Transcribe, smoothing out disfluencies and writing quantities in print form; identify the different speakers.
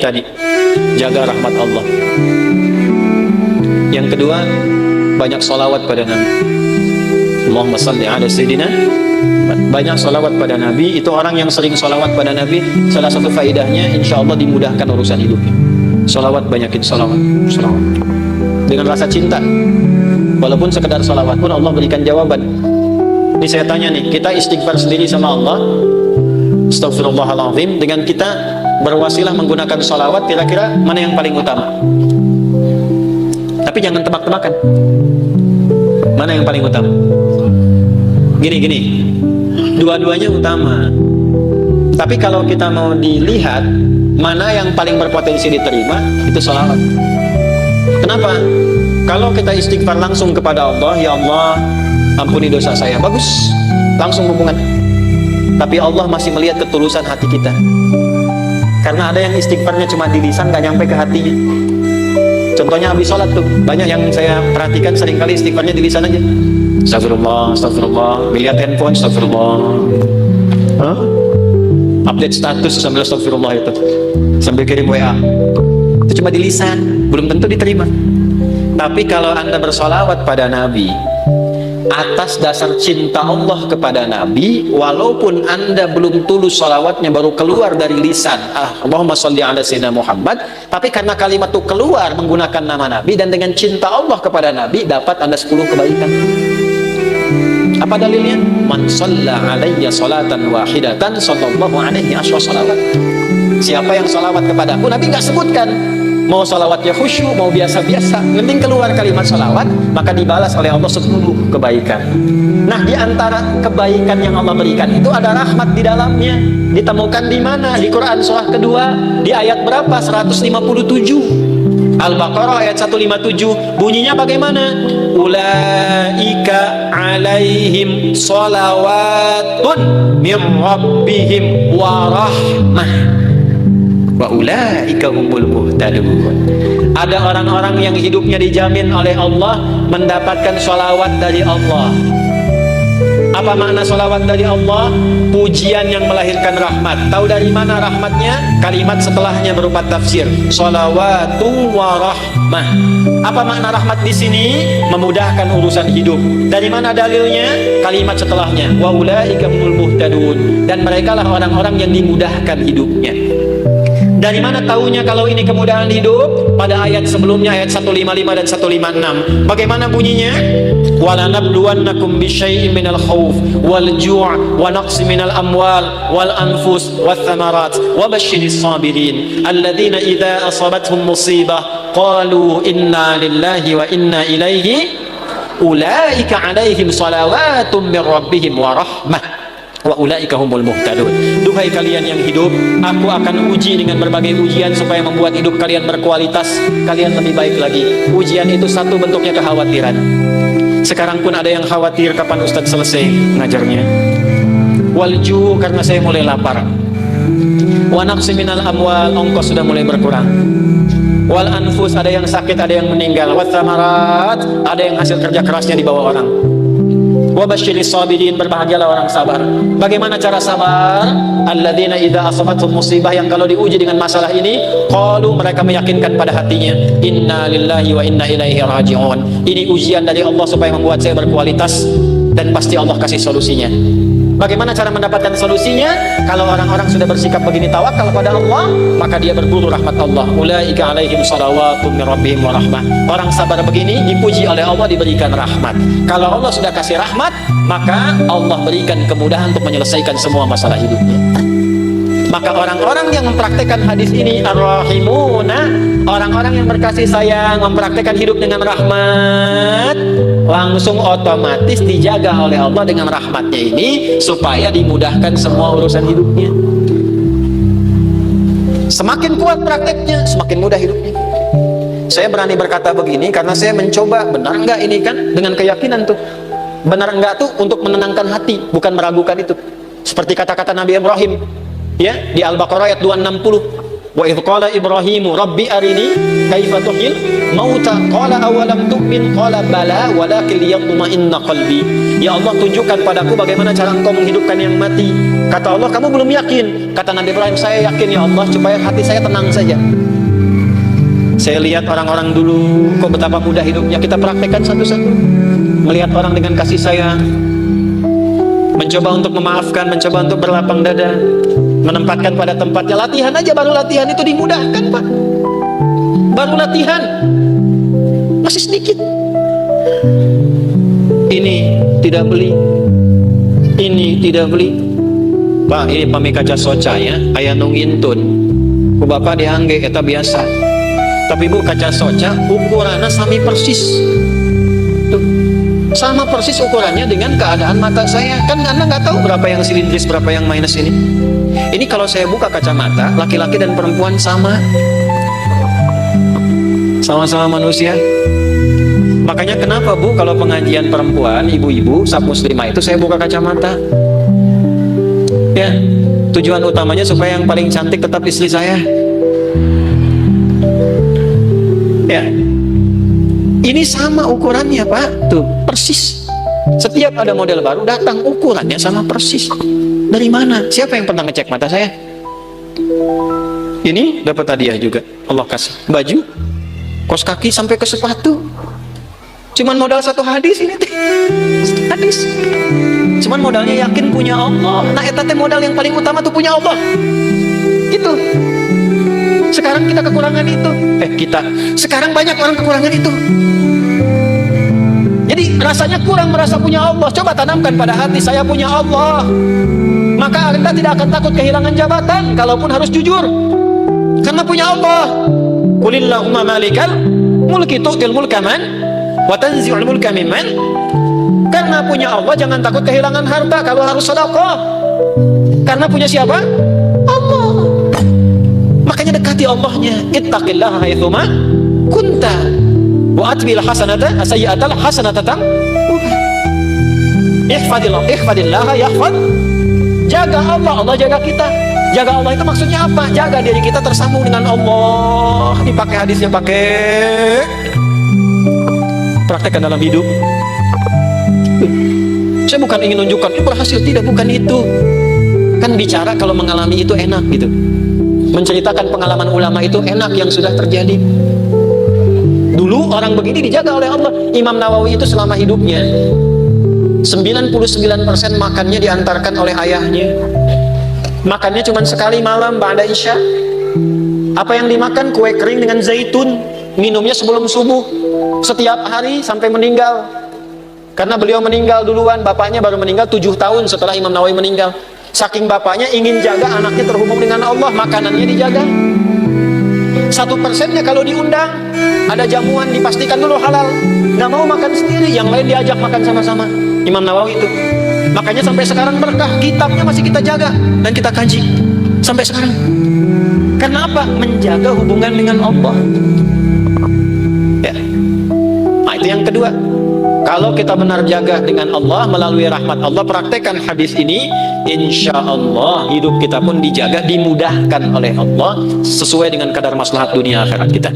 Speaker 1: tadi, jaga rahmat Allah. Yang kedua, banyak salawat pada Nabi. Allahumma salli ala Sayyidina. Banyak salawat pada Nabi. Itu orang yang sering salawat pada Nabi, salah satu faedahnya insya Allah dimudahkan urusan hidupnya. Salawat, banyakin salawat. Dengan rasa cinta. Walaupun sekedar salawat pun Allah berikan jawaban. Ini saya tanya nih, kita istighfar sendiri sama Allah, Astaghfirullahaladzim, dengan kita berwasilah menggunakan salawat, kira-kira mana yang paling utama? Tapi jangan tebak-tebakan. Mana yang paling utama? Gini, dua-duanya utama. Tapi kalau kita mau dilihat mana yang paling berpotensi diterima, itu salawat. Kenapa? Kalau kita istighfar langsung kepada Allah, ya Allah, ampuni dosa saya, bagus, langsung hubungan. Tapi Allah masih melihat ketulusan hati kita. Karena ada yang istighfarnya cuma di lisan, gak nyampe ke hatinya. Contohnya habis sholat tuh, banyak yang saya perhatikan seringkali istighfarnya di lisan aja. Astagfirullah, astagfirullah, lihat handphone, astagfirullah. Update status sambil astagfirullah itu, sambil kirim WA. Itu cuma di lisan, belum tentu diterima. Tapi kalau Anda bersolawat pada Nabi atas dasar cinta Allah kepada Nabi, walaupun Anda belum tulus solawatnya, baru keluar dari lisan, Allahumma sholli ala Sayyidina Muhammad, tapi karena kalimat itu keluar menggunakan nama Nabi dan dengan cinta Allah kepada Nabi, dapat Anda 10 kebaikan. Apa dalilnya? Man shalla alayya salatan wahidatan sallallahu alaihi asyra salawat. Siapa yang salawat kepadaku, Nabi nggak sebutkan mau salawatnya khusyuk, mau biasa-biasa, penting keluar kalimat salawat, maka dibalas oleh Allah 10 kebaikan. Nah, di antara kebaikan yang Allah berikan itu ada rahmat di dalamnya. Ditemukan di mana? Di Quran surah kedua, di ayat berapa? 157. Al-Baqarah ayat 157. Bunyinya bagaimana? Ulaika alaihim salawatun min rabbihim wa rahmah wa ulaika humul muhtadun. Ada orang-orang yang hidupnya dijamin oleh Allah mendapatkan sholawat dari Allah. Apa makna sholawat dari Allah? Pujian yang melahirkan rahmat. Tahu dari mana rahmatnya? Kalimat setelahnya berupa tafsir. Sholawatu wa rahmah. Apa makna rahmat di sini? Memudahkan urusan hidup. Dari mana dalilnya? Kalimat setelahnya. Wa ulaika humul muhtadun. Dan merekalah orang-orang yang dimudahkan hidupnya. Dari mana tahunya kalau ini kemudahan hidup? Pada ayat sebelumnya, ayat 155 dan 156. Bagaimana bunyinya? وَلَنَبْلُوَنَّكُمْ بِشَيْءٍ مِنَ الْخَوْفِ وَالْجُوعِ وَنَقْصٍ مِنَ الْأَمْوَالِ وَالْأَنْفُسِ وَالثَّمَرَاتِ وَبَشِّرِ الصَّابِرِينَ الَّذِينَ إِذَا أَصَابَتْهُمْ مُصِيبَةٌ قَالُوا إِنَّا لِلَّهِ وَإِنَّا إِلَيْهِ أُولَئِكَ عَلَيْهِمْ صَلَوَاتٌ مِنْ رَبِّهِمْ وَرَحْمَةٌ wa ulaika humul muhtadun. Duhai kalian yang hidup, aku akan uji dengan berbagai ujian supaya membuat hidup kalian berkualitas, kalian lebih baik lagi. Ujian itu satu bentuknya kekhawatiran. Sekarang pun ada yang khawatir kapan Ustadz selesai ngajarnya. Walju, karena saya mulai lapar. Wa naqsi minal amwal, ongkos sudah mulai berkurang. Wal anfus, ada yang sakit, ada yang meninggal. Wat thamarat, ada yang hasil kerja kerasnya dibawa orang. Wabasyiris sabirin, berbahagialah orang sabar. Bagaimana cara sabar? Alladzina idza asabatuhum musibah, yang kalau diuji dengan masalah ini, qalu, mereka meyakinkan pada hatinya, inna lillahi wa inna ilaihi raji'un. Ini ujian dari Allah supaya membuat saya berkualitas dan pasti Allah kasih solusinya. Bagaimana cara mendapatkan solusinya? Kalau orang-orang sudah bersikap begini, tawakal pada Allah, maka dia berburu rahmat Allah. Ulaika alaihim salawatun min rabbihim wa rahmah. Orang sabar begini dipuji oleh Allah, diberikan rahmat. Kalau Allah sudah kasih rahmat, maka Allah berikan kemudahan untuk menyelesaikan semua masalah hidupnya. Maka orang-orang yang mempraktekkan hadis ini ar-rahimuna, orang-orang yang berkasih sayang, mempraktekkan hidup dengan rahmat, langsung otomatis dijaga oleh Allah dengan rahmatnya ini supaya dimudahkan semua urusan hidupnya. Semakin kuat prakteknya, semakin mudah hidupnya. Saya berani berkata begini karena saya mencoba, benar enggak ini kan, dengan keyakinan tuh. Benar enggak tuh untuk menenangkan hati, bukan meragukan itu. Seperti kata-kata Nabi Ibrahim, ya, di Al-Baqarah ayat 260. Wa idh qala Ibrahimu rabbi arini kaifa tuhyil mauta qala awalam tu'min qala bala walakin liyatma'inna qalbi. Ya Allah, tunjukkan padaku bagaimana cara Engkau menghidupkan yang mati. Kata Allah, kamu belum yakin. Kata Nabi Ibrahim, saya yakin ya Allah, supaya hati saya tenang saja. Saya lihat orang-orang dulu kok betapa mudah hidupnya. Kita praktekkan satu-satu. Melihat orang dengan kasih sayang, mencoba untuk memaafkan, mencoba untuk berlapang dada, menempatkan pada tempatnya. Latihan aja, baru latihan itu dimudahkan, Pak. Baru latihan masih sedikit. Ini tidak beli, ini tidak beli. Pak, ini pami kaca soca ya, ayah nungintun ku bapak diangge, eta biasa. Tapi bu, kaca soca ukurannya sami persis tuh, sama persis ukurannya dengan keadaan mata saya. Kan Anda nggak tahu berapa yang silindris, berapa yang minus ini. Ini kalau saya buka kacamata, laki-laki dan perempuan sama-sama manusia. Makanya kenapa bu, kalau pengajian perempuan, ibu-ibu, sab muslimah itu saya buka kacamata. Ya, tujuan utamanya supaya yang paling cantik tetap istri saya. Ya, ini sama ukurannya Pak, tuh persis. Setiap ada model baru datang ukurannya sama persis. Dari mana? Siapa yang pernah ngecek mata saya? Ini dapat hadiah juga, Allah kasih baju, kos kaki sampai ke sepatu. Cuman modal satu hadis ini teh. Hadis. Cuman modalnya yakin punya Allah. Nah, eta teh modal yang paling utama tuh punya Allah. Itu. Sekarang kita kekurangan itu. Sekarang banyak orang kekurangan itu. Jadi rasanya kurang merasa punya Allah. Coba tanamkan pada hati, saya punya Allah. Maka Anda tidak akan takut kehilangan jabatan, kalaupun harus jujur. Karena punya Allah. Qulillahumma malikal mulki tu'til mulka man wa tanzi'ul mulka mimman. Karena punya Allah jangan takut kehilangan harta kalau harus sedekah. Karena punya siapa? Allah. Makanya dekati Allahnya. Ittaqillaha haitsuma kunta wa atbil hasanata sayyi'atal hasanata tamhuha. Ihfadillaha yahfad. Jaga Allah, Allah jaga kita. Jaga Allah itu maksudnya apa? Jaga diri kita tersambung dengan Allah. Dipakai hadisnya, pakai. Praktekkan dalam hidup. Saya bukan ingin menunjukkan ini berhasil, tidak, bukan itu. Kan bicara kalau mengalami itu enak gitu. Menceritakan pengalaman ulama itu enak yang sudah terjadi. Dulu orang begini dijaga oleh Allah. Imam Nawawi itu selama hidupnya 99% makannya diantarkan oleh ayahnya. Makannya cuma sekali malam ba'da isya. Apa yang dimakan? Kue kering dengan zaitun. Minumnya sebelum subuh. Setiap hari sampai meninggal. Karena beliau meninggal duluan, bapaknya baru meninggal 7 tahun setelah Imam Nawawi meninggal. Saking bapaknya ingin jaga anaknya terhubung dengan Allah, makanannya dijaga. 1%-nya kalau diundang, ada jamuan dipastikan dulu halal. Nggak mau makan sendiri, yang lain diajak makan sama-sama. Imam Nawawi itu. Makanya sampai sekarang berkah, kitabnya masih kita jaga dan kita kaji sampai sekarang. Karena apa? Menjaga hubungan dengan Allah. Ya. Nah, itu yang kedua. Kalau kita benar jaga dengan Allah melalui rahmat Allah, praktekkan hadis ini, insya Allah hidup kita pun dijaga, dimudahkan oleh Allah sesuai dengan kadar maslahat dunia akhirat kita.